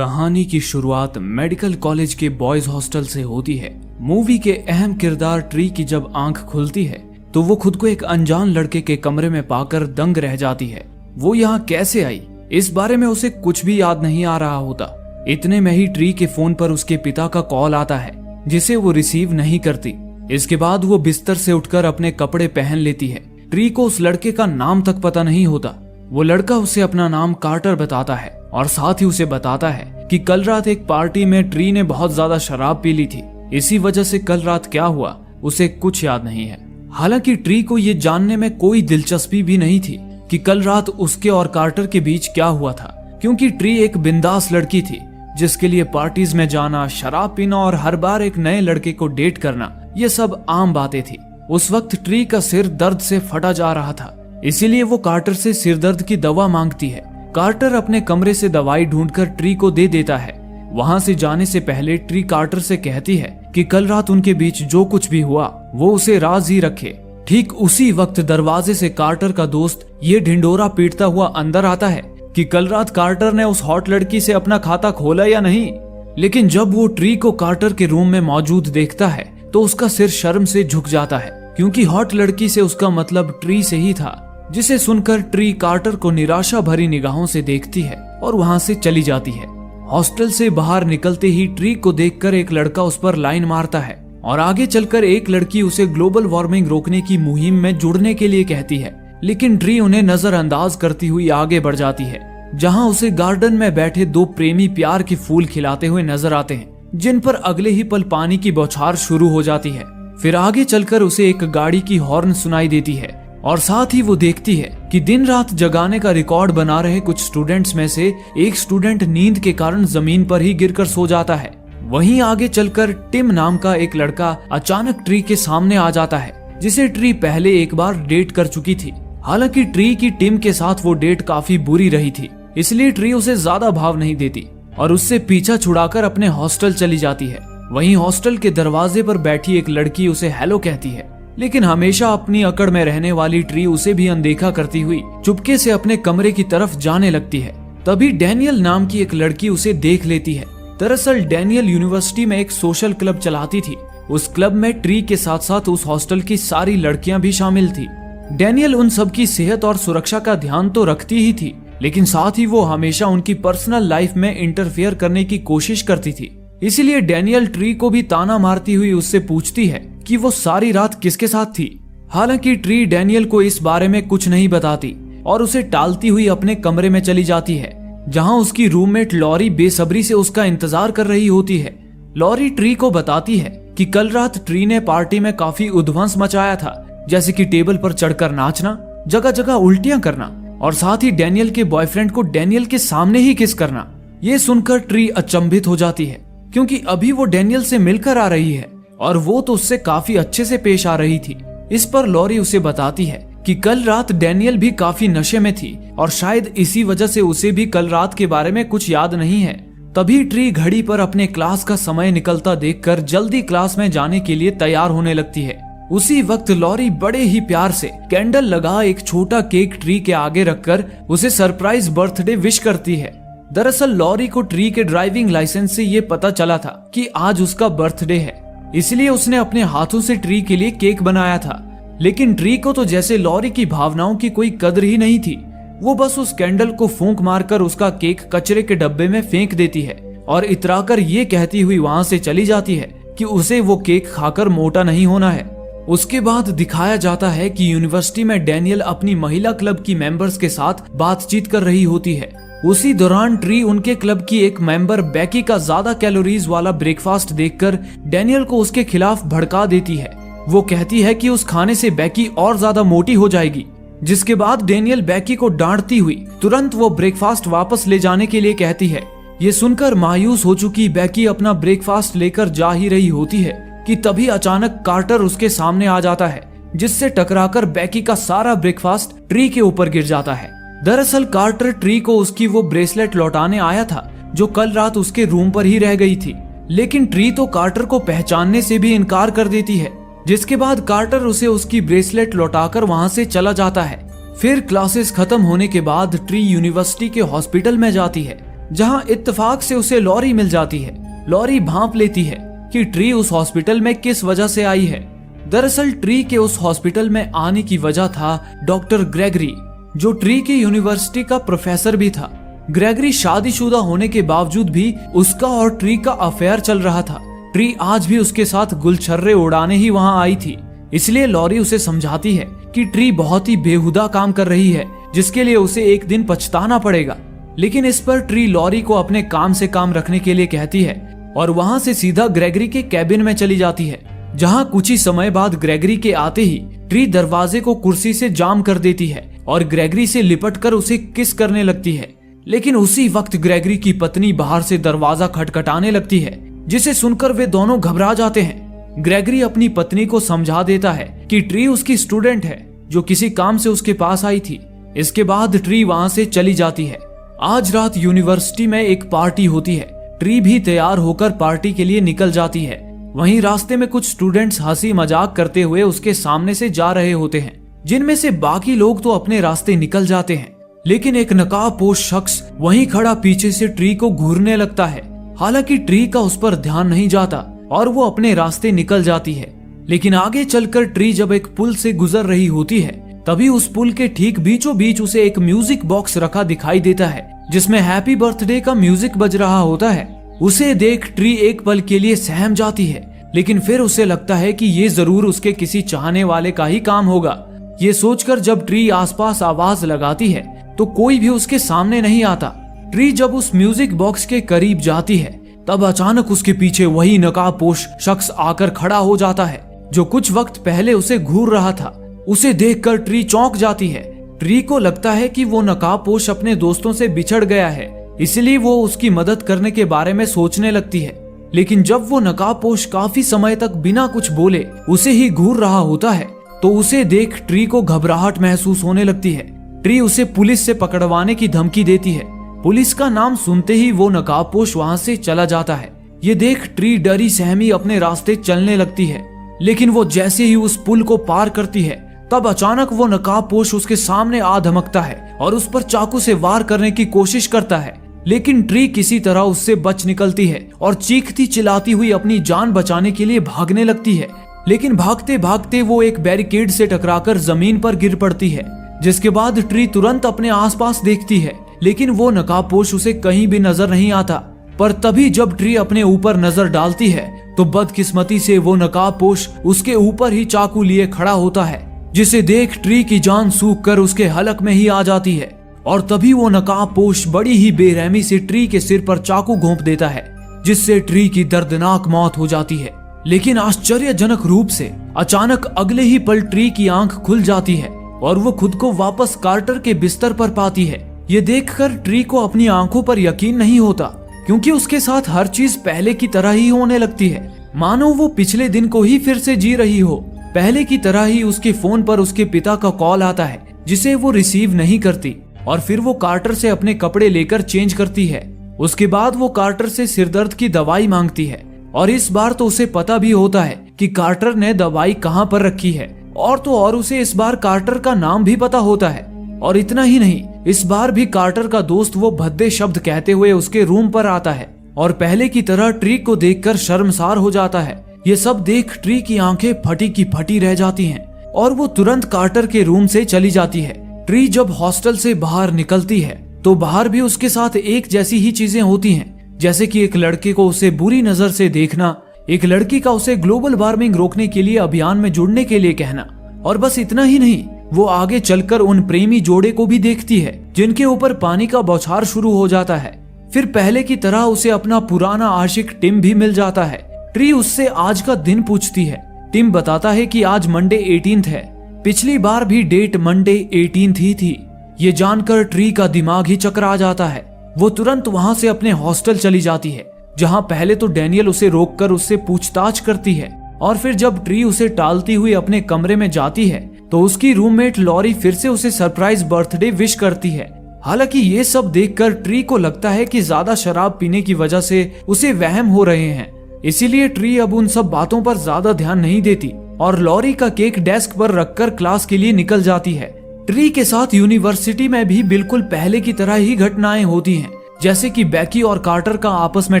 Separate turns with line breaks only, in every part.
कहानी की शुरुआत मेडिकल कॉलेज के बॉयज हॉस्टल से होती है। मूवी के अहम किरदार ट्री की जब आंख खुलती है तो वो खुद को एक अनजान लड़के के कमरे में पाकर दंग रह जाती है। वो यहाँ कैसे आई, इस बारे में उसे कुछ भी याद नहीं आ रहा होता। इतने में ही ट्री के फोन पर उसके पिता का कॉल आता है, जिसे वो रिसीव नहीं करती। इसके बाद वो बिस्तर से उठकर अपने कपड़े पहन लेती है। ट्री को उस लड़के का नाम तक पता नहीं होता। वो लड़का उसे अपना नाम कार्टर बताता है और साथ ही उसे बताता है कि कल रात एक पार्टी में ट्री ने बहुत ज्यादा शराब पी ली थी। इसी वजह से कल रात क्या हुआ उसे कुछ याद नहीं है। हालांकि ट्री को ये जानने में कोई दिलचस्पी भी नहीं थी कि कल रात उसके और कार्टर के बीच क्या हुआ था, क्योंकि ट्री एक बिंदास लड़की थी जिसके लिए पार्टीज में जाना, शराब पीना और हर बार एक नए लड़के को डेट करना ये सब आम बातें थी। उस वक्त ट्री का सिर दर्द से फटा जा रहा था, इसीलिए वो कार्टर से सिरदर्द की दवा मांगती है। कार्टर अपने कमरे से दवाई ढूंढकर ट्री को दे देता है। वहां से जाने से पहले ट्री कार्टर से कहती है कि कल रात उनके बीच जो कुछ भी हुआ वो उसे राज ही रखे। ठीक उसी वक्त दरवाजे से कार्टर का दोस्त ये ढिंडोरा पीटता हुआ अंदर आता है कि कल रात कार्टर ने उस हॉट लड़की से अपना खाता खोला या नहीं। लेकिन जब वो ट्री को कार्टर के रूम में मौजूद देखता है तो उसका सिर शर्म से झुक जाता है, क्योंकि हॉट लड़की से उसका मतलब ट्री से ही था। जिसे सुनकर ट्री कार्टर को निराशा भरी निगाहों से देखती है और वहां से चली जाती है। हॉस्टल से बाहर निकलते ही ट्री को देखकर एक लड़का उस पर लाइन मारता है और आगे चलकर एक लड़की उसे ग्लोबल वार्मिंग रोकने की मुहिम में जुड़ने के लिए कहती है। लेकिन ट्री उन्हें नजरअंदाज करती हुई आगे बढ़ जाती है, जहां उसे गार्डन में बैठे दो प्रेमी प्यार के फूल खिलाते हुए नजर आते हैं, जिन पर अगले ही पल पानी की बौछार शुरू हो जाती है। फिर आगे चलकर उसे एक गाड़ी की हॉर्न सुनाई देती है और साथ ही वो देखती है कि दिन रात जगाने का रिकॉर्ड बना रहे कुछ स्टूडेंट्स में से एक स्टूडेंट नींद के कारण जमीन पर ही गिरकर सो जाता है। वहीं आगे चलकर टिम नाम का एक लड़का अचानक ट्री के सामने आ जाता है, जिसे ट्री पहले एक बार डेट कर चुकी थी। हालांकि ट्री की टिम के साथ वो डेट काफी बुरी रही थी, इसलिए ट्री उसे ज्यादा भाव नहीं देती और उससे पीछा छुड़ाकर अपने हॉस्टल चली जाती है। वहीं हॉस्टल के दरवाजे पर बैठी एक लड़की उसे हेलो कहती है, लेकिन हमेशा अपनी अकड़ में रहने वाली ट्री उसे भी अनदेखा करती हुई चुपके से अपने कमरे की तरफ जाने लगती है। तभी डैनियल नाम की एक लड़की उसे देख लेती है। दरअसल डैनियल यूनिवर्सिटी में एक सोशल क्लब चलाती थी। उस क्लब में ट्री के साथ साथ उस हॉस्टल की सारी लड़कियां भी शामिल थी। डैनियल उन सब की सेहत और सुरक्षा का ध्यान तो रखती ही थी, लेकिन साथ ही वो हमेशा उनकी पर्सनल लाइफ में इंटरफेयर करने की कोशिश करती थी। इसीलिए डैनियल ट्री को भी ताना मारती हुई उससे पूछती है कि वो सारी रात किसके साथ थी। हालांकि ट्री डैनियल को इस बारे में कुछ नहीं बताती और उसे टालती हुई अपने कमरे में चली जाती है, जहां उसकी रूममेट लॉरी बेसब्री से उसका इंतजार कर रही होती है। लॉरी ट्री को बताती है कि कल रात ट्री ने पार्टी में काफी उद्वंस मचाया था, जैसे कि टेबल पर चढ़कर नाचना, जगह जगह उल्टियां करना और साथ ही डैनियल के बॉयफ्रेंड को डैनियल के सामने ही किस करना। ये सुनकर ट्री अचंभित हो जाती है, क्योंकि अभी वो डैनियल से मिलकर आ रही है और वो तो उससे काफी अच्छे से पेश आ रही थी। इस पर लॉरी उसे बताती है कि कल रात डैनियल भी काफी नशे में थी और शायद इसी वजह से उसे भी कल रात के बारे में कुछ याद नहीं है। तभी ट्री घड़ी पर अपने क्लास का समय निकलता देखकर जल्दी क्लास में जाने के लिए तैयार होने लगती है। उसी वक्त लॉरी बड़े ही प्यार से कैंडल लगा एक छोटा केक ट्री के आगे रखकर उसे सरप्राइज बर्थडे विश करती है। दरअसल लॉरी को ट्री के ड्राइविंग लाइसेंस से ये पता चला था कि आज उसका बर्थडे है, इसलिए उसने अपने हाथों से ट्री के लिए केक बनाया था। लेकिन ट्री को तो जैसे लॉरी की भावनाओं की कोई कदर ही नहीं थी। वो बस उस कैंडल को फूंक मारकर उसका केक कचरे के डब्बे में फेंक देती है और इतराकर ये कहती हुई वहां से चली जाती है कि उसे वो केक खाकर मोटा नहीं होना है। उसके बाद दिखाया जाता है कि यूनिवर्सिटी में डैनियल अपनी महिला क्लब की मेंबर्स के साथ बातचीत कर रही होती है। उसी दौरान ट्री उनके क्लब की एक मेंबर बेकी का ज्यादा कैलोरीज वाला ब्रेकफास्ट देखकर डैनियल को उसके खिलाफ भड़का देती है। वो कहती है कि उस खाने से बेकी और ज्यादा मोटी हो जाएगी, जिसके बाद डैनियल बेकी को डांटती हुई तुरंत वो ब्रेकफास्ट वापस ले जाने के लिए कहती है। ये सुनकर मायूस हो चुकी बेकी अपना ब्रेकफास्ट लेकर जा ही रही होती है कि तभी अचानक कार्टर उसके सामने आ जाता है, जिससे टकराकर बेकी का सारा ब्रेकफास्ट ट्री के ऊपर गिर जाता है। दरअसल कार्टर ट्री को उसकी वो ब्रेसलेट लौटाने आया था जो कल रात उसके रूम पर ही रह गई थी, लेकिन ट्री तो कार्टर को पहचानने से भी इनकार कर देती है, जिसके बाद कार्टर उसे उसकी ब्रेसलेट लौटाकर वहां से चला जाता है। फिर क्लासेस खत्म होने के बाद ट्री यूनिवर्सिटी के हॉस्पिटल में जाती है, जहां इत्तेफाक से उसे लॉरी मिल जाती है। लॉरी भांप लेती है कि ट्री उस हॉस्पिटल में किस वजह से आई है। दरअसल ट्री के उस हॉस्पिटल में आने की वजह था डॉक्टर ग्रेगरी, जो ट्री की यूनिवर्सिटी का प्रोफेसर भी था। ग्रेगरी शादीशुदा होने के बावजूद भी उसका और ट्री का अफेयर चल रहा था। ट्री आज भी उसके साथ गुलछर्रे उड़ाने ही वहां आई थी। इसलिए लॉरी उसे समझाती है कि ट्री बहुत ही बेहुदा काम कर रही है, जिसके लिए उसे एक दिन पछताना पड़ेगा। लेकिन इस पर ट्री लॉरी को अपने काम से काम रखने के लिए कहती है और वहां से सीधा ग्रेगरी के कैबिन में चली जाती है, जहां कुछ ही समय बाद ग्रेगरी के आते ही ट्री दरवाजे को कुर्सी से जाम कर देती है और ग्रेगरी से लिपटकर उसे किस करने लगती है। लेकिन उसी वक्त ग्रेगरी की पत्नी बाहर से दरवाजा खटखटाने लगती है, जिसे सुनकर वे दोनों घबरा जाते हैं। ग्रेगरी अपनी पत्नी को समझा देता है कि ट्री उसकी स्टूडेंट है, जो किसी काम से उसके पास आई थी। इसके बाद ट्री वहां से चली जाती है। आज रात यूनिवर्सिटी में एक पार्टी होती है। ट्री भी तैयार होकर पार्टी के लिए निकल जाती है। वहीं रास्ते में कुछ स्टूडेंट्स हंसी मजाक करते हुए उसके सामने से जा रहे होते हैं, जिनमें से बाकी लोग तो अपने रास्ते निकल जाते हैं। लेकिन एक नकाबपोश शख्स वहीं खड़ा पीछे से ट्री को घूरने लगता है। हालांकि ट्री का उस पर ध्यान नहीं जाता और वो अपने रास्ते निकल जाती है। लेकिन आगे चलकर ट्री जब एक पुल से गुजर रही होती है, तभी उस पुल के ठीक बीचों बीच उसे एक म्यूजिक बॉक्स रखा दिखाई देता है, जिसमें हैप्पी बर्थडे का म्यूजिक बज रहा होता है। उसे देख ट्री एक पल के लिए सहम जाती है, लेकिन फिर उसे लगता है कि ये जरूर उसके किसी चाहने वाले का ही काम होगा। ये सोचकर जब ट्री आसपास आवाज लगाती है तो कोई भी उसके सामने नहीं आता। ट्री जब उस म्यूजिक बॉक्स के करीब जाती है, तब अचानक उसके पीछे वही नकाबपोश शख्स आकर खड़ा हो जाता है, जो कुछ वक्त पहले उसे घूर रहा था। उसे देखकर ट्री चौंक जाती है। ट्री को लगता है कि वो नकाबपोश अपने दोस्तों से बिछड़ गया है, इसलिए वो उसकी मदद करने के बारे में सोचने लगती है। लेकिन जब वो नकाबपोश काफी समय तक बिना कुछ बोले उसे ही घूर रहा होता है, तो उसे देख ट्री को घबराहट महसूस होने लगती है। ट्री उसे पुलिस से पकड़वाने की धमकी देती है। पुलिस का नाम सुनते ही वो नकाबपोश वहां से चला जाता है। ये देख ट्री डरी सहमी अपने रास्ते चलने लगती है। लेकिन वो जैसे ही उस पुल को पार करती है, तब अचानक वो नकाबपोश उसके सामने आ धमकता है और उस पर चाकू से वार करने की कोशिश करता है। लेकिन ट्री किसी तरह उससे बच निकलती है और चीखती चिल्लाती हुई अपनी जान बचाने के लिए भागने लगती है। लेकिन भागते भागते वो एक बैरिकेड से टकराकर जमीन पर गिर पड़ती है, जिसके बाद ट्री तुरंत अपने आसपास देखती है, लेकिन वो नकाबपोश उसे कहीं भी नजर नहीं आता। पर तभी जब ट्री अपने ऊपर नजर डालती है, तो बदकिस्मती से वो नकाबपोश उसके ऊपर ही चाकू लिए खड़ा होता है, जिसे देख ट्री की जान सूख कर उसके हलक में ही आ जाती है। और तभी वो नकाबपोश बड़ी ही बेरहमी से ट्री के सिर पर चाकू घोंप देता है, जिससे ट्री की दर्दनाक मौत हो जाती है। लेकिन आश्चर्यजनक रूप से अचानक अगले ही पल ट्री की आंख खुल जाती है और वो खुद को वापस कार्टर के बिस्तर पर पाती है। ये देखकर ट्री को अपनी आंखों पर यकीन नहीं होता, क्योंकि उसके साथ हर चीज पहले की तरह ही होने लगती है, मानो वो पिछले दिन को ही फिर से जी रही हो। पहले की तरह ही उसके फोन पर उसके पिता का कॉल आता है, जिसे वो रिसीव नहीं करती, और फिर वो कार्टर से अपने कपड़े लेकर चेंज करती है। उसके बाद वो कार्टर से सिरदर्द की दवाई मांगती है, और इस बार तो उसे पता भी होता है कि कार्टर ने दवाई कहाँ पर रखी है, और तो और उसे इस बार कार्टर का नाम भी पता होता है। और इतना ही नहीं, इस बार भी कार्टर का दोस्त वो भद्दे शब्द कहते हुए उसके रूम पर आता है और पहले की तरह ट्री को देखकर शर्मसार हो जाता है। ये सब देख ट्री की आंखें फटी की फटी रह जाती हैं और वो तुरंत कार्टर के रूम से चली जाती है। ट्री जब हॉस्टल से बाहर निकलती है, तो बाहर भी उसके साथ एक जैसी ही चीजें होती हैं, जैसे कि एक लड़के को उसे बुरी नजर से देखना, एक लड़की का उसे ग्लोबल वार्मिंग रोकने के लिए अभियान में जुड़ने के लिए कहना। और बस इतना ही नहीं, वो आगे चलकर उन प्रेमी जोड़े को भी देखती है, जिनके ऊपर पानी का बौछार शुरू हो जाता है। फिर पहले की तरह उसे अपना पुराना आशिक टिम भी मिल जाता है। ट्री उससे आज का दिन पूछती है। टिम बताता है कि आज मंडे 18 है। पिछली बार भी डेट मंडे 18 ही थी। ये जानकर ट्री का दिमाग ही चकरा जाता है। वो तुरंत वहां से अपने हॉस्टल चली जाती है, जहां पहले तो डैनियल उसे रोककर उससे पूछताछ करती है, और फिर जब ट्री उसे टालती हुई अपने कमरे में जाती है, तो उसकी रूममेट लॉरी फिर से उसे सरप्राइज बर्थडे विश करती है। हालांकि ये सब देखकर ट्री को लगता है कि ज्यादा शराब पीने की वजह से उसे वहम हो रहे हैं, इसीलिए ट्री अब उन सब बातों पर ज्यादा ध्यान नहीं देती और लॉरी का केक डेस्क पर रखकर क्लास के लिए निकल जाती है। ट्री के साथ यूनिवर्सिटी में भी बिल्कुल पहले की तरह ही घटनाएं होती हैं, जैसे कि बैकी और कार्टर का आपस में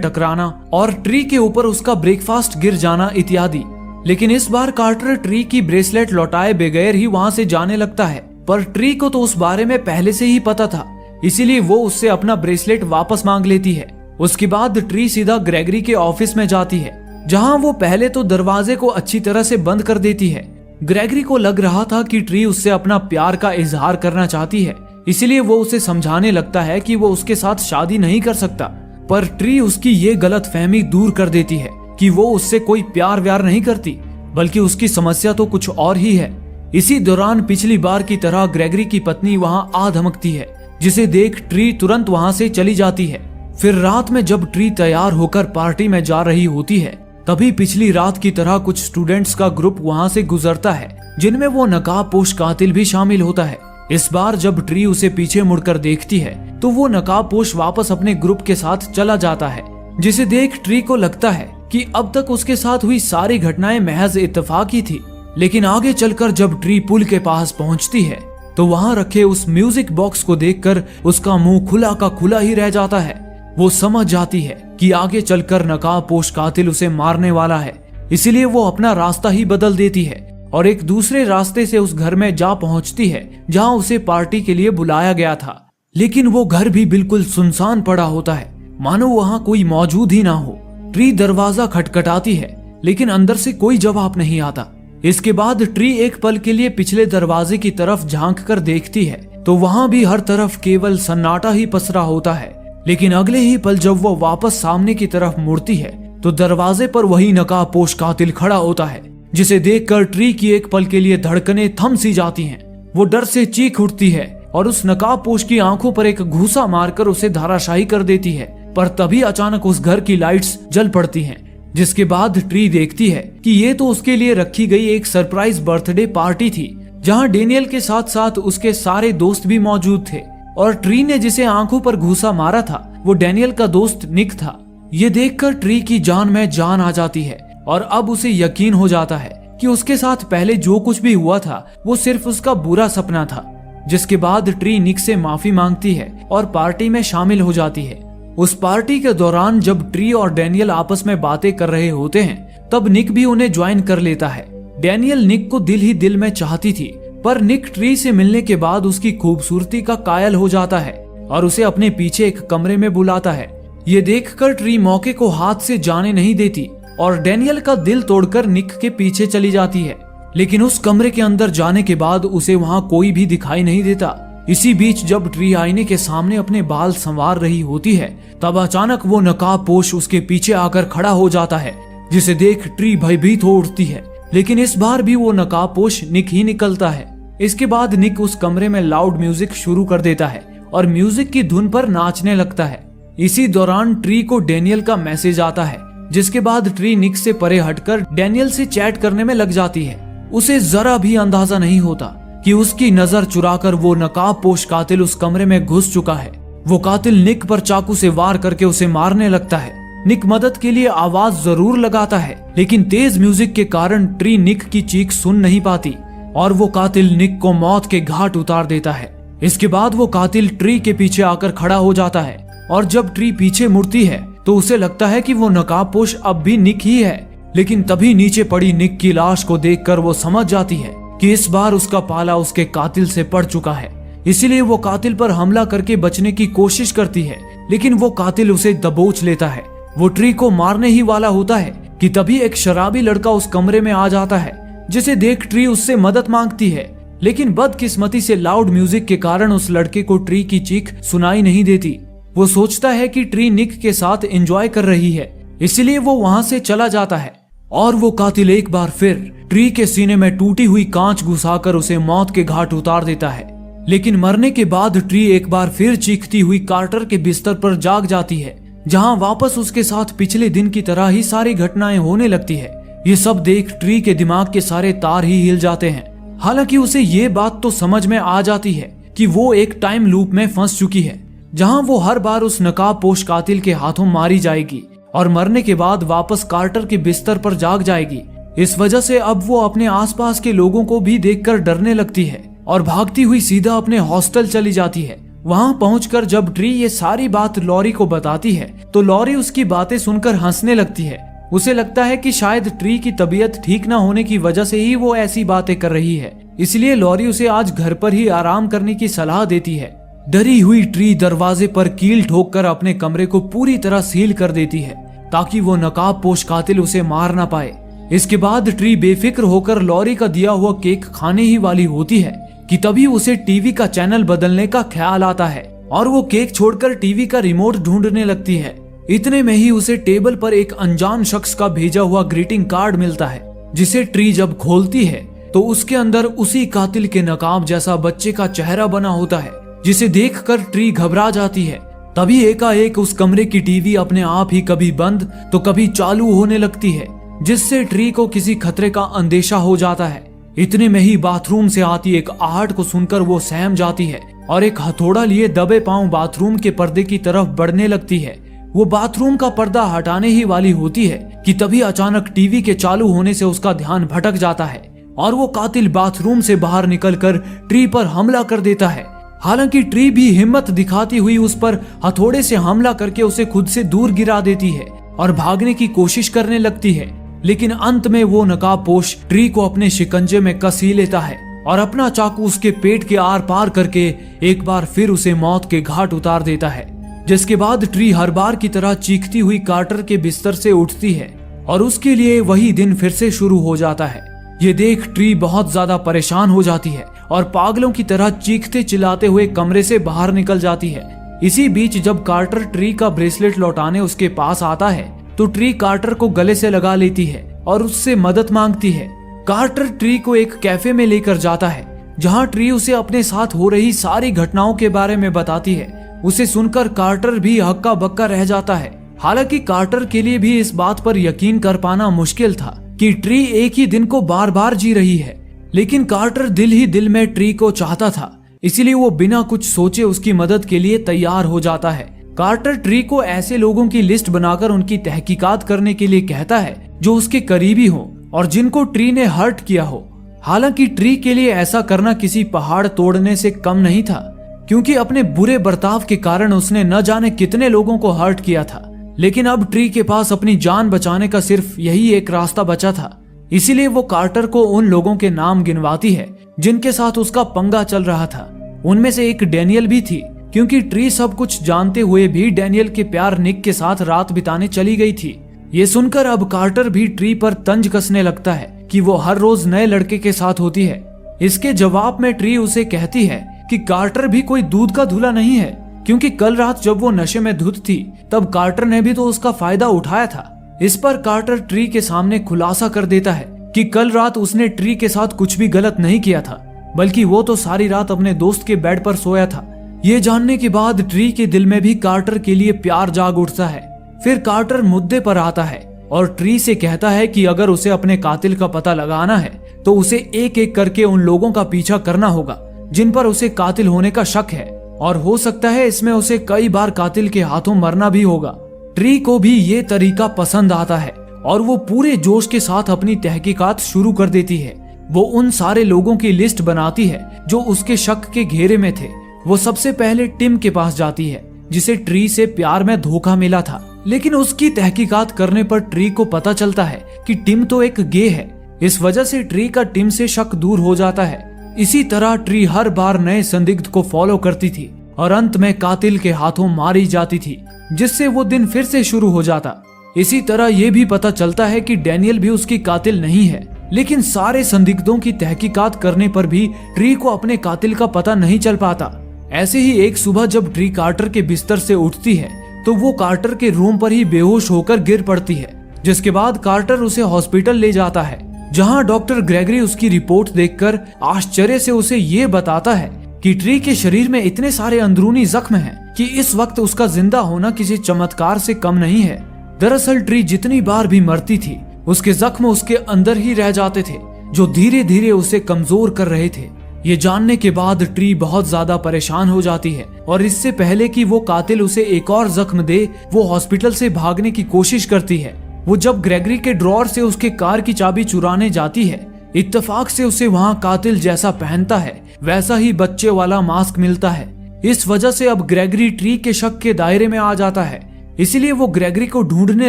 टकराना और ट्री के ऊपर उसका ब्रेकफास्ट गिर जाना इत्यादि। लेकिन इस बार कार्टर ट्री की ब्रेसलेट लौटाए बगैर ही वहाँ से जाने लगता है, पर ट्री को तो उस बारे में पहले से ही पता था, इसीलिए वो उससे अपना ब्रेसलेट वापस मांग लेती है। उसके बाद ट्री सीधा ग्रेगरी के ऑफिस में जाती है, जहां वो पहले तो दरवाजे को अच्छी तरह से बंद कर देती है। ग्रेगरी को लग रहा था कि ट्री उससे अपना प्यार का इजहार करना चाहती है, इसलिए वो उसे समझाने लगता है कि वो उसके साथ शादी नहीं कर सकता, पर ट्री उसकी ये गलतफहमी दूर कर देती है कि वो उससे कोई प्यार व्यार नहीं करती, बल्कि उसकी समस्या तो कुछ और ही है। इसी दौरान पिछली बार की तरह ग्रेगरी की पत्नी वहां आ धमकती है, जिसे देख ट्री तुरंत वहां से चली जाती है। फिर रात में जब ट्री तैयार होकर पार्टी में जा रही होती है, तभी पिछली रात की तरह कुछ स्टूडेंट्स का ग्रुप वहां से गुजरता है, जिनमें वो नकाबपोश कातिल भी शामिल होता है। इस बार जब ट्री उसे पीछे मुड़कर देखती है, तो वो नकाबपोश वापस अपने ग्रुप के साथ चला जाता है, जिसे देख ट्री को लगता है कि अब तक उसके साथ हुई सारी घटनाएं महज इत्तेफाकी थी। लेकिन आगे चलकर जब ट्री पुल के पास पहुंचती है, तो वहां रखे उस म्यूजिक बॉक्स को देखकर उसका मुंह खुला का खुला ही रह जाता है। वो समझ जाती है कि आगे चलकर नकाबपोश कातिल उसे मारने वाला है, इसीलिए वो अपना रास्ता ही बदल देती है और एक दूसरे रास्ते से उस घर में जा पहुंचती है जहां उसे पार्टी के लिए बुलाया गया था। लेकिन वो घर भी बिल्कुल सुनसान पड़ा होता है, मानो वहां कोई मौजूद ही ना हो। ट्री दरवाजा खटखटाती है, लेकिन अंदर से कोई जवाब नहीं आता। इसके बाद ट्री एक पल के लिए पिछले दरवाजे की तरफ झांक कर देखती है, तो वहां भी हर तरफ केवल सन्नाटा ही पसरा होता है। लेकिन अगले ही पल जब वो वापस सामने की तरफ मुड़ती है, तो दरवाजे पर वही नकाबपोश कातिल खड़ा होता है, जिसे देखकर ट्री की एक पल के लिए धड़कनें थम सी जाती हैं। वो डर से चीख उठती है और उस नकाबपोश की आंखों पर एक घूसा मारकर उसे धराशायी कर देती है। पर तभी अचानक उस घर की लाइट्स जल पड़ती हैं, जिसके बाद ट्री देखती है कि ये तो उसके लिए रखी गई एक सरप्राइज बर्थडे पार्टी थी, जहां डेनियल के साथ साथ उसके सारे दोस्त भी मौजूद थे। और ट्री ने जिसे आंखों पर घूसा मारा था, वो डेनियल का दोस्त निक था। ये देखकर ट्री की जान में जान आ जाती है और अब उसे यकीन हो जाता है कि उसके साथ पहले जो कुछ भी हुआ था वो सिर्फ उसका बुरा सपना था। जिसके बाद ट्री निक से माफी मांगती है और पार्टी में शामिल हो जाती है। उस पार्टी के दौरान जब ट्री और डेनियल आपस में बातें कर रहे होते हैं, तब निक भी उन्हें ज्वाइन कर लेता है। डेनियल निक को दिल ही दिल में चाहती थी, पर निक ट्री से मिलने के बाद उसकी खूबसूरती का कायल हो जाता है और उसे अपने पीछे एक कमरे में बुलाता है। ये देखकर ट्री मौके को हाथ से जाने नहीं देती और डेनियल का दिल तोड़कर निक के पीछे चली जाती है। लेकिन उस कमरे के अंदर जाने के बाद उसे वहां कोई भी दिखाई नहीं देता। इसी बीच जब ट्री आईने के सामने अपने बाल संवार रही होती है, तब अचानक वो नकाबपोश उसके पीछे आकर खड़ा हो जाता है, जिसे देख ट्री भयभीत हो उठती है। लेकिन इस बार भी वो नकाबपोश निक ही निकलता है। इसके बाद निक उस कमरे में लाउड म्यूजिक शुरू कर देता है और म्यूजिक की धुन पर नाचने लगता है। इसी दौरान ट्री को डेनियल का मैसेज आता है, जिसके बाद ट्री निक से परे हटकर डेनियल से चैट करने में लग जाती है। उसे जरा भी अंदाजा नहीं होता कि उसकी नजर चुराकर वो नकाबपोश कातिल उस कमरे में घुस चुका है। वो कातिल निक पर चाकू से वार करके उसे मारने लगता है। निक मदद के लिए आवाज जरूर लगाता है, लेकिन तेज म्यूजिक के कारण ट्री निक की चीख सुन नहीं पाती और वो कातिल निक को मौत के घाट उतार देता है। इसके बाद वो कातिल ट्री के पीछे आकर खड़ा हो जाता है और जब ट्री पीछे मुड़ती है तो उसे लगता है कि वो नकाबपोश अब भी निक ही है। लेकिन तभी नीचे पड़ी निक की लाश को देखकर वो समझ जाती है कि इस बार उसका पाला उसके कातिल से पड़ चुका है। इसीलिए वो कातिल पर हमला करके बचने की कोशिश करती है, लेकिन वो कातिल उसे दबोच लेता है। वो ट्री को मारने ही वाला होता है कि तभी एक शराबी लड़का उस कमरे में आ जाता है, जिसे देख ट्री उससे मदद मांगती है। लेकिन बदकिस्मती से लाउड म्यूजिक के कारण उस लड़के को ट्री की चीख सुनाई नहीं देती। वो सोचता है कि ट्री निक के साथ एंजॉय कर रही है, इसलिए वो वहां से चला जाता है और वो कातिल एक बार फिर ट्री के सीने में टूटी हुई कांच घुसाकर उसे मौत के घाट उतार देता है। लेकिन मरने के बाद ट्री एक बार फिर चीखती हुई कार्टर के बिस्तर पर जाग जाती है, जहां वापस उसके साथ पिछले दिन की तरह ही सारी घटनाएं होने लगती है। ये सब देख ट्री के दिमाग के सारे तार ही हिल जाते हैं। हालांकि उसे ये बात तो समझ में आ जाती है कि वो एक टाइम लूप में फंस चुकी है, जहां वो हर बार उस नकाबपोश कातिल के हाथों मारी जाएगी और मरने के बाद वापस कार्टर के बिस्तर पर जाग जाएगी। इस वजह से अब वो अपने आसपास के लोगों को भी देखकर डरने लगती है और भागती हुई सीधा अपने हॉस्टल चली जाती है, वहां पहुंचकर जब ट्री ये सारी बात लॉरी को बताती है तो लॉरी उसकी बातें सुनकर हंसने लगती है। उसे लगता है कि शायद ट्री की तबीयत ठीक न होने की वजह से ही वो ऐसी बातें कर रही है, इसलिए लॉरी उसे आज घर पर ही आराम करने की सलाह देती है। डरी हुई ट्री दरवाजे पर कील ठोककर अपने कमरे को पूरी तरह सील कर देती है ताकि वो नकाबपोश कातिल उसे मार ना पाए। इसके बाद ट्री बेफिक्र होकर लॉरी का दिया हुआ केक खाने ही वाली होती है कि तभी उसे टीवी का चैनल बदलने का ख्याल आता है और वो केक छोड़कर टीवी का रिमोट ढूंढने लगती है। इतने में ही उसे टेबल पर एक अनजान शख्स का भेजा हुआ ग्रीटिंग कार्ड मिलता है, जिसे ट्री जब खोलती है तो उसके अंदर उसी कातिल के नकाब जैसा बच्चे का चेहरा बना होता है, जिसे देखकर ट्री घबरा जाती है। तभी एकाएक उस कमरे की टीवी अपने आप ही कभी बंद तो कभी चालू होने लगती है, जिससे ट्री को किसी खतरे का अंदेशा हो जाता है। इतने में ही बाथरूम से आती एक आहट को सुनकर वो सहम जाती है और एक हथौड़ा लिए दबे पांव बाथरूम के पर्दे की तरफ बढ़ने लगती है। वो बाथरूम का पर्दा हटाने ही वाली होती है कि तभी अचानक टीवी के चालू होने से उसका ध्यान भटक जाता है और वो कातिल बाथरूम से बाहर निकलकर ट्री पर हमला कर देता है। हालांकि ट्री भी हिम्मत दिखाती हुई उस पर हथौड़े से हमला करके उसे खुद से दूर गिरा देती है और भागने की कोशिश करने लगती है, लेकिन अंत में वो नकाबपोश ट्री को अपने शिकंजे में कस ही लेता है और अपना चाकू उसके पेट के आर पार करके एक बार फिर उसे मौत के घाट उतार देता है। जिसके बाद ट्री हर बार की तरह चीखती हुई कार्टर के बिस्तर से उठती है और उसके लिए वही दिन फिर से शुरू हो जाता है। ये देख ट्री बहुत ज्यादा परेशान हो जाती है और पागलों की तरह चीखते चिल्लाते हुए कमरे से बाहर निकल जाती है। इसी बीच जब कार्टर ट्री का ब्रेसलेट लौटाने उसके पास आता है तो ट्री कार्टर को गले से लगा लेती है और उससे मदद मांगती है। कार्टर ट्री को एक कैफे में लेकर जाता है जहां ट्री उसे अपने साथ हो रही सारी घटनाओं के बारे में बताती है। उसे सुनकर कार्टर भी हक्का बक्का रह जाता है। हालांकि कार्टर के लिए भी इस बात पर यकीन कर पाना मुश्किल था कि ट्री एक ही दिन को बार बार जी रही है, लेकिन कार्टर दिल ही दिल में ट्री को चाहता था, इसलिए वो बिना कुछ सोचे उसकी मदद के लिए तैयार हो जाता है। कार्टर ट्री को ऐसे लोगों की लिस्ट बनाकर उनकी तहकीकात करने के लिए कहता है जो उसके करीबी हो और जिनको ट्री ने हर्ट किया हो। हालांकि ट्री के लिए ऐसा करना किसी पहाड़ तोड़ने से कम नहीं था, क्योंकि अपने बुरे बर्ताव के कारण उसने न जाने कितने लोगों को हर्ट किया था। लेकिन अब ट्री के पास अपनी जान बचाने का सिर्फ यही एक रास्ता बचा था, इसीलिए वो कार्टर को उन लोगों के नाम गिनवाती है जिनके साथ उसका पंगा चल रहा था। उनमें से एक डैनियल भी थी, क्योंकि ट्री सब कुछ जानते हुए भी डैनियल के प्यार निक के साथ रात बिताने चली गई थी। ये सुनकर अब कार्टर भी ट्री पर तंज कसने लगता है कि वो हर रोज नए लड़के के साथ होती है। इसके जवाब में ट्री उसे कहती है कि कार्टर भी कोई दूध का धुला नहीं है, क्योंकि कल रात जब वो नशे में धुत थी तब कार्टर ने भी तो उसका फायदा उठाया था। इस पर कार्टर ट्री के सामने खुलासा कर देता है कि कल रात उसने ट्री के साथ कुछ भी गलत नहीं किया था, बल्कि वो तो सारी रात अपने दोस्त के बेड पर सोया था। ये जानने के बाद ट्री के दिल में भी कार्टर के लिए प्यार जाग उठता है। फिर कार्टर मुद्दे पर आता है और ट्री से कहता है कि अगर उसे अपने कातिल का पता लगाना है तो उसे एक एक करके उन लोगों का पीछा करना होगा जिन पर उसे कातिल होने का शक है, और हो सकता है इसमें उसे कई बार कातिल के हाथों मरना भी होगा। ट्री को भी ये तरीका पसंद आता है और वो पूरे जोश के साथ अपनी तहकीकात शुरू कर देती है। वो उन सारे लोगों की लिस्ट बनाती है जो उसके शक के घेरे में थे। वो सबसे पहले टिम के पास जाती है, जिसे ट्री से प्यार में धोखा मिला था, लेकिन उसकी तहकीकात करने पर ट्री को पता चलता है कि टिम तो एक गे है। इस वजह से ट्री का टिम से शक दूर हो जाता है। इसी तरह ट्री हर बार नए संदिग्ध को फॉलो करती थी और अंत में कातिल के हाथों मारी जाती थी, जिससे वो दिन फिर से शुरू हो जाता। इसी तरह ये भी पता चलता है कि डैनियल भी उसकी कातिल नहीं है, लेकिन सारे संदिग्धों की तहकीकात करने पर भी ट्री को अपने कातिल का पता नहीं चल पाता। ऐसे ही एक सुबह जब ट्री कार्टर के बिस्तर से उठती है तो वो कार्टर के रूम पर ही बेहोश होकर गिर पड़ती है, जिसके बाद कार्टर उसे हॉस्पिटल ले जाता है, जहां डॉक्टर ग्रेगरी उसकी रिपोर्ट देखकर आश्चर्य से उसे ये बताता है कि ट्री के शरीर में इतने सारे अंदरूनी जख्म हैं कि इस वक्त उसका जिंदा होना किसी चमत्कार से कम नहीं है। दरअसल ट्री जितनी बार भी मरती थी उसके जख्म उसके अंदर ही रह जाते थे, जो धीरे धीरे उसे कमजोर कर रहे थे। ये जानने के बाद ट्री बहुत ज्यादा परेशान हो जाती है और इससे पहले कि वो कातिल उसे एक और जख्म दे, वो हॉस्पिटल से भागने की कोशिश करती है। वो जब ग्रेगरी के ड्रॉर से उसके कार की चाबी चुराने जाती है, इत्तेफाक से उसे वहाँ कातिल जैसा पहनता है वैसा ही बच्चे वाला मास्क मिलता है। इस वजह से अब ग्रेगरी ट्री के शक के दायरे में आ जाता है, इसीलिए वो ग्रेगरी को ढूंढने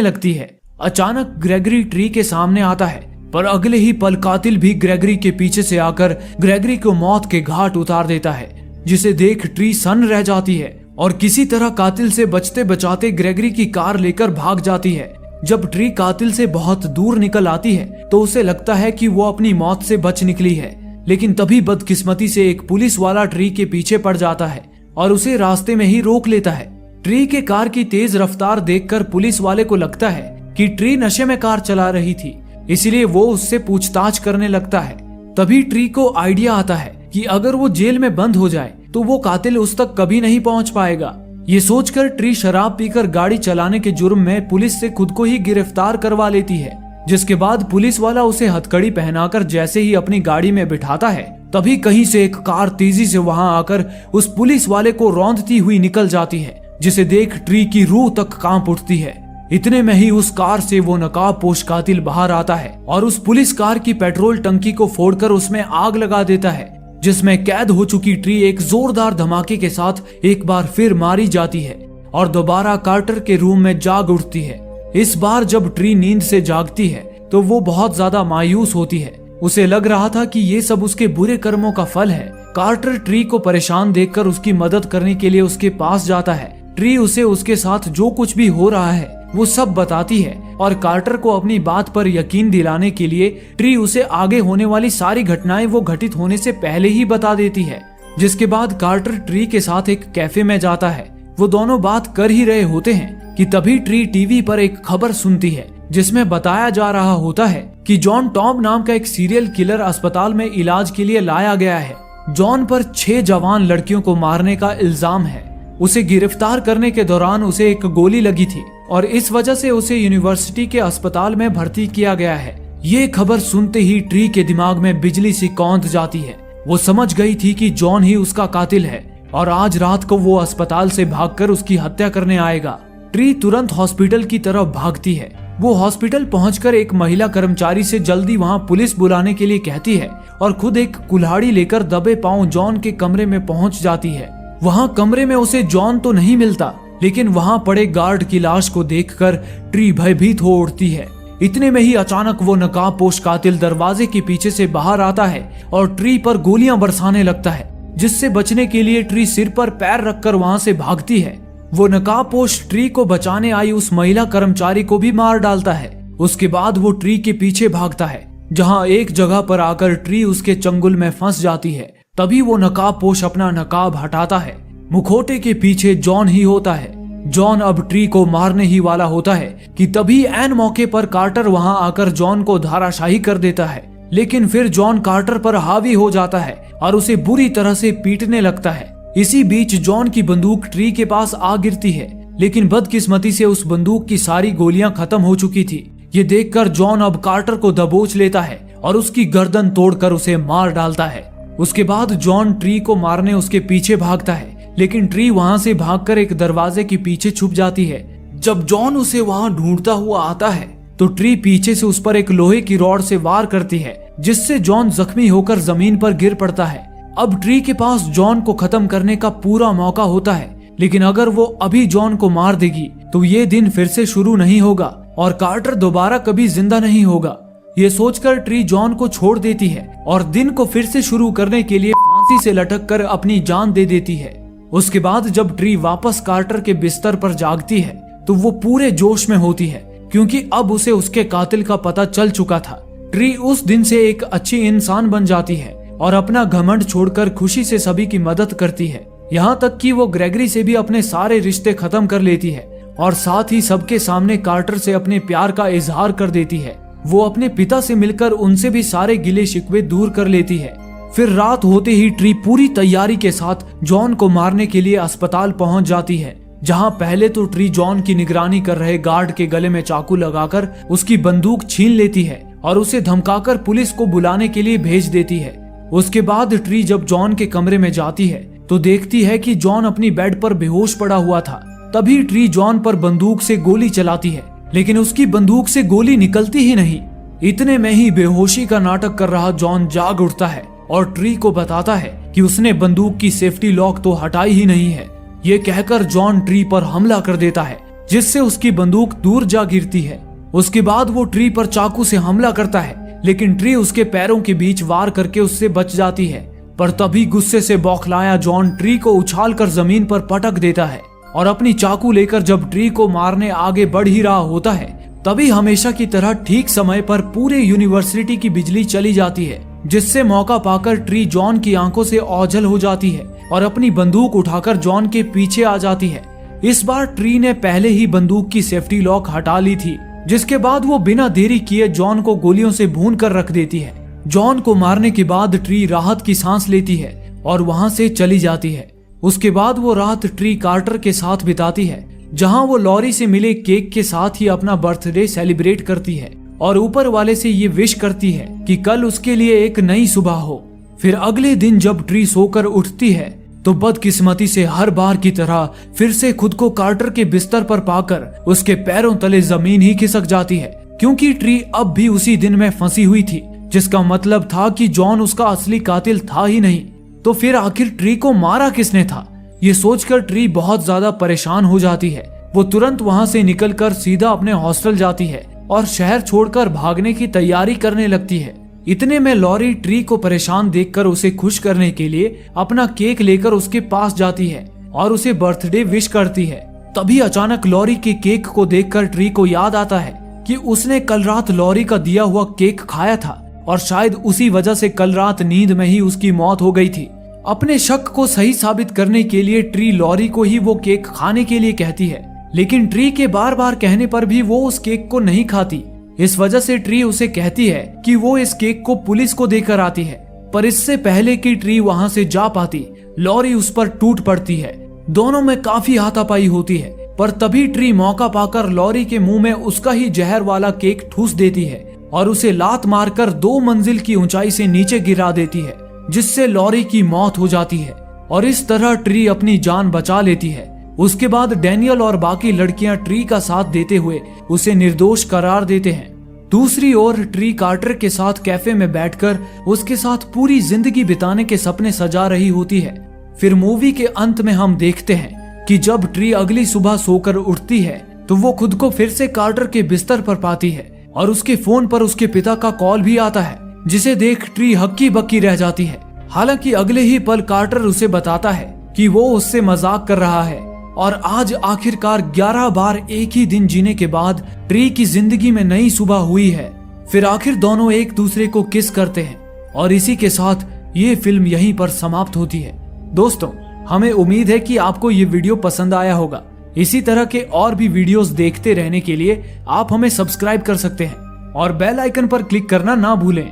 लगती है। अचानक ग्रेगरी ट्री के सामने आता है, पर अगले ही पल कातिल भी ग्रेगरी के पीछे से आकर ग्रेगरी को मौत के घाट उतार देता है, जिसे देख ट्री सन्न रह जाती है और किसी तरह कातिल से बचते बचाते ग्रेगरी की कार लेकर भाग जाती है। जब ट्री कातिल से बहुत दूर निकल आती है तो उसे लगता है कि वो अपनी मौत से बच निकली है, लेकिन तभी बदकिस्मती से एक पुलिस वाला ट्री के पीछे पड़ जाता है और उसे रास्ते में ही रोक लेता है। ट्री के कार की तेज रफ्तार देखकर पुलिस वाले को लगता है कि ट्री नशे में कार चला रही थी, इसलिए वो उससे पूछताछ करने लगता है। तभी ट्री को आइडिया आता है कि अगर वो जेल में बंद हो जाए तो वो कातिल उस तक कभी नहीं पहुंच पाएगा। ये सोचकर ट्री शराब पीकर गाड़ी चलाने के जुर्म में पुलिस से खुद को ही गिरफ्तार करवा लेती है, जिसके बाद पुलिस वाला उसे हथकड़ी पहनाकर जैसे ही अपनी गाड़ी में बिठाता है, तभी कहीं से एक कार तेजी से वहां आकर उस पुलिस वाले को रौंदती हुई निकल जाती है, जिसे देख ट्री की रूह तक कांप उठती है। इतने में ही उस कार से वो नकाबपोश कातिल बाहर आता है और उस पुलिस कार की पेट्रोल टंकी को फोड़कर उसमें आग लगा देता है, जिसमें कैद हो चुकी ट्री एक जोरदार धमाके के साथ एक बार फिर मारी जाती है और दोबारा कार्टर के रूम में जाग उठती है। इस बार जब ट्री नींद से जागती है तो वो बहुत ज्यादा मायूस होती है। उसे लग रहा था कि ये सब उसके बुरे कर्मों का फल है। कार्टर ट्री को परेशान देखकर उसकी मदद करने के लिए उसके पास जाता है। ट्री उसे उसके साथ जो कुछ भी हो रहा है वो सब बताती है और कार्टर को अपनी बात पर यकीन दिलाने के लिए ट्री उसे आगे होने वाली सारी घटनाएं वो घटित होने से पहले ही बता देती है। जिसके बाद कार्टर ट्री के साथ एक कैफे में जाता है। वो दोनों बात कर ही रहे होते हैं कि तभी ट्री टीवी पर एक खबर सुनती है, जिसमें बताया जा रहा होता है कि जॉन टॉम नाम का एक सीरियल किलर अस्पताल में इलाज के लिए लाया गया है। जॉन पर 6 जवान लड़कियों को मारने का इल्जाम है। उसे गिरफ्तार करने के दौरान उसे एक गोली लगी थी और इस वजह से उसे यूनिवर्सिटी के अस्पताल में भर्ती किया गया है। ये खबर सुनते ही ट्री के दिमाग में बिजली सी कौंध जाती है। वो समझ गई थी कि जॉन ही उसका कातिल है और आज रात को वो अस्पताल से भागकर उसकी हत्या करने आएगा। ट्री तुरंत हॉस्पिटल की तरफ भागती है। वो हॉस्पिटल पहुंचकर एक महिला कर्मचारी से जल्दी वहां पुलिस बुलाने के लिए कहती है और खुद एक कुल्हाड़ी लेकर दबे पांव जॉन के कमरे में पहुंच जाती है। वहां कमरे में उसे जॉन तो नहीं मिलता, लेकिन वहां पड़े गार्ड की लाश को देखकर ट्री भयभीत हो उठती है। इतने में ही अचानक वो नकाबपोश कातिल दरवाजे के पीछे से बाहर आता है और ट्री पर गोलियां बरसाने लगता है, जिससे बचने के लिए ट्री सिर पर पैर रखकर वहां से भागती है। वो नकाबपोश ट्री को बचाने आई उस महिला कर्मचारी को भी मार डालता है। उसके बाद वो ट्री के पीछे भागता है, जहां एक जगह पर आकर ट्री उसके चंगुल में फंस जाती है। तभी वो नकाबपोश अपना नकाब हटाता है। मुखौटे के पीछे जॉन ही होता है। जॉन अब ट्री को मारने ही वाला होता है कि तभी ऐन मौके पर कार्टर वहां आकर जॉन को धाराशाही कर देता है। लेकिन फिर जॉन कार्टर पर हावी हो जाता है और उसे बुरी तरह से पीटने लगता है। इसी बीच जॉन की बंदूक ट्री के पास आ गिरती है, लेकिन बदकिस्मती से उस बंदूक की सारी गोलियां खत्म हो चुकी थी। ये देखकर जॉन अब कार्टर को दबोच लेता है और उसकी गर्दन तोड़कर उसे मार डालता है। उसके बाद जॉन ट्री को मारने उसके पीछे भागता है, लेकिन ट्री वहां से भागकर एक दरवाजे के पीछे छुप जाती है। जब जॉन उसे वहां ढूंढता हुआ आता है तो ट्री पीछे से उस पर एक लोहे की रॉड से वार करती है, जिससे जॉन जख्मी होकर जमीन पर गिर पड़ता है। अब ट्री के पास जॉन को खत्म करने का पूरा मौका होता है, लेकिन अगर वो अभी जॉन को मार देगी तो ये दिन फिर से शुरू नहीं होगा और कार्टर दोबारा कभी जिंदा नहीं होगा। ये सोचकर ट्री जॉन को छोड़ देती है और दिन को फिर से शुरू करने के लिए फांसी से लटक कर अपनी जान दे देती है। उसके बाद जब ट्री वापस कार्टर के बिस्तर पर जागती है तो वो पूरे जोश में होती है, क्योंकि अब उसे उसके कातिल का पता चल चुका था। ट्री उस दिन से एक अच्छी इंसान बन जाती है और अपना घमंड छोड़कर खुशी से सभी की मदद करती है। यहाँ तक कि वो ग्रेगरी से भी अपने सारे रिश्ते खत्म कर लेती है और साथ ही सबके सामने कार्टर से अपने प्यार का इजहार कर देती है। वो अपने पिता से मिलकर उनसे भी सारे गिले शिकवे दूर कर लेती है। फिर रात होते ही ट्री पूरी तैयारी के साथ जॉन को मारने के लिए अस्पताल पहुंच जाती है, जहां पहले तो ट्री जॉन की निगरानी कर रहे गार्ड के गले में चाकू लगाकर उसकी बंदूक छीन लेती है और उसे धमकाकर पुलिस को बुलाने के लिए भेज देती है। उसके बाद ट्री जब जॉन के कमरे में जाती है तो देखती है कि जॉन अपनी बेड पर बेहोश पड़ा हुआ था। तभी ट्री जॉन पर बंदूक से गोली चलाती है, लेकिन उसकी बंदूक से गोली निकलती ही नहीं। इतने में ही बेहोशी का नाटक कर रहा जॉन जाग उठता है और ट्री को बताता है कि उसने बंदूक की सेफ्टी लॉक तो हटाई ही नहीं है। ये कहकर जॉन ट्री पर हमला कर देता है, जिससे उसकी बंदूक दूर जा गिरती है। उसके बाद वो ट्री पर चाकू से हमला करता है, लेकिन ट्री उसके पैरों के बीच वार करके उससे बच जाती है। पर तभी गुस्से से बौखलाया जॉन ट्री को उछालकर जमीन पर पटक देता है और अपनी चाकू लेकर जब ट्री को मारने आगे बढ़ ही रहा होता है, तभी हमेशा की तरह ठीक समय पर पूरे यूनिवर्सिटी की बिजली चली जाती है, जिससे मौका पाकर ट्री जॉन की आंखों से ओझल हो जाती है और अपनी बंदूक उठाकर जॉन के पीछे आ जाती है। इस बार ट्री ने पहले ही बंदूक की सेफ्टी लॉक हटा ली थी, जिसके बाद वो बिना देरी किए जॉन को गोलियों से भून कर रख देती है। जॉन को मारने के बाद ट्री राहत की सांस लेती है और वहां से चली जाती है। उसके बाद वो रात ट्री कार्टर के साथ बिताती है, जहां वो लॉरी से मिले केक के साथ ही अपना बर्थडे सेलिब्रेट करती है और ऊपर वाले से ये विश करती है कि कल उसके लिए एक नई सुबह हो। फिर अगले दिन जब ट्री सोकर उठती है तो बदकिस्मती से हर बार की तरह फिर से खुद को कार्टर के बिस्तर पर पाकर उसके पैरों तले जमीन ही खिसक जाती है, क्योंकि ट्री अब भी उसी दिन में फंसी हुई थी, जिसका मतलब था कि जॉन उसका असली कातिल था ही नहीं। तो फिर आखिर ट्री को मारा किसने था? ये सोचकर ट्री बहुत ज्यादा परेशान हो जाती है। वो तुरंत वहां से निकलकर सीधा अपने हॉस्टल जाती है और शहर छोड़कर भागने की तैयारी करने लगती है। इतने में लॉरी ट्री को परेशान देखकर उसे खुश करने के लिए अपना केक लेकर उसके पास जाती है और उसे बर्थडे विश करती है। तभी अचानक लॉरी के केक को देखकर ट्री को याद आता है कि उसने कल रात लॉरी का दिया हुआ केक खाया था और शायद उसी वजह से कल रात नींद में ही उसकी मौत हो गई थी। अपने शक को सही साबित करने के लिए ट्री लॉरी को ही वो केक खाने के लिए कहती है, लेकिन ट्री के बार बार कहने पर भी वो उस केक को नहीं खाती। इस वजह से ट्री उसे कहती है कि वो इस केक को पुलिस को देकर आती है। पर इससे पहले कि ट्री वहां से जा पाती, लॉरी उस पर टूट पड़ती है। दोनों में काफी हाथापाई होती है, पर तभी ट्री मौका पाकर लॉरी के मुंह में उसका ही जहर वाला केक ठूस देती है और उसे लात मारकर 2 मंजिल की ऊंचाई से नीचे गिरा देती है, जिससे लॉरी की मौत हो जाती है और इस तरह ट्री अपनी जान बचा लेती है। उसके बाद डैनियल और बाकी लड़कियां ट्री का साथ देते हुए उसे निर्दोष करार देते हैं। दूसरी ओर ट्री कार्टर के साथ कैफे में बैठकर उसके साथ पूरी जिंदगी बिताने के सपने सजा रही होती है। फिर मूवी के अंत में हम देखते हैं कि जब ट्री अगली सुबह सोकर उठती है तो वो खुद को फिर से कार्टर के बिस्तर पर पाती है और उसके फोन पर उसके पिता का कॉल भी आता है, जिसे देख ट्री हक्की बक्की रह जाती है। हालांकि अगले ही पल कार्टर उसे बताता है कि वो उससे मजाक कर रहा है और आज आखिरकार 11 बार एक ही दिन जीने के बाद ट्री की जिंदगी में नई सुबह हुई है। फिर आखिर दोनों एक दूसरे को किस करते हैं और इसी के साथ ये फिल्म यहीं पर समाप्त होती है। दोस्तों, हमें उम्मीद है कि आपको ये वीडियो पसंद आया होगा। इसी तरह के और भी वीडियोस देखते रहने के लिए आप हमें सब्सक्राइब कर सकते हैं और बेल आइकन पर क्लिक करना ना भूलें।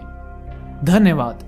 धन्यवाद।